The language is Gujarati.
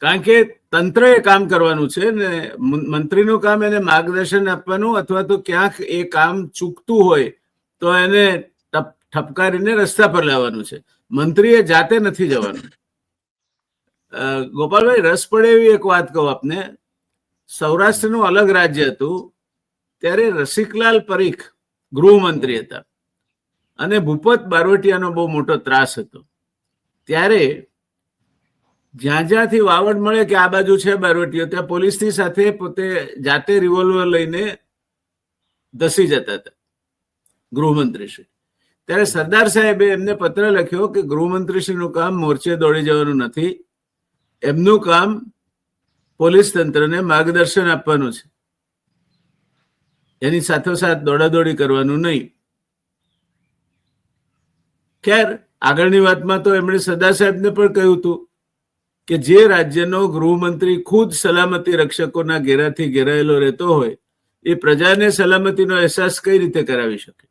કારણ કે તંત્ર એ કામ કરવાનું છે ને મંત્રીનું કામ એને માર્ગદર્શન આપવાનું, અથવા તો ક્યાંક એ કામ ચૂકતું હોય તો એને ઠપકારીને રસ્તા પર લાવવાનું છે. મંત્રીએ જાતે નથી જવાનું. ગોપાલભાઈ, રસ પડે એવી એક વાત કહું આપને. સૌરાષ્ટ્રનું અલગ રાજ્ય હતું ત્યારે રસિકલાલ પરીખ ગૃહમંત્રી હતા અને ભૂપત બારવટિયાનો બહુ મોટો ત્રાસ હતો. ત્યારે જ્યાંથી વાવડ મળે કે આ બાજુ છે બારવટીઓ, ત્યાં પોલીસની સાથે પોતે જાતે રિવોલ્વર લઈને ધસી જતા હતા ગૃહમંત્રીશ્રી. ત્યારે સરદાર સાહેબે એમને પત્ર લખ્યો કે ગૃહમંત્રીશ્રીનું કામ મોરચે દોડી જવાનું નથી, એમનું કામ પોલીસ તંત્રને માર્ગદર્શન આપવાનું છે, એની સાથોસાથ દોડાદોડી કરવાનું નહીં. ખેર, આગળની વાતમાં તો એમણે સરદાર સાહેબને પણ કહ્યું હતું કે જે રાજ્યનો ગૃહમંત્રી ખુદ સલામતી રક્ષકોના ઘેરાથી ઘેરાયેલો રહેતો હોય એ પ્રજાને સલામતીનો અહેસાસ કઈ રીતે કરાવી શકે?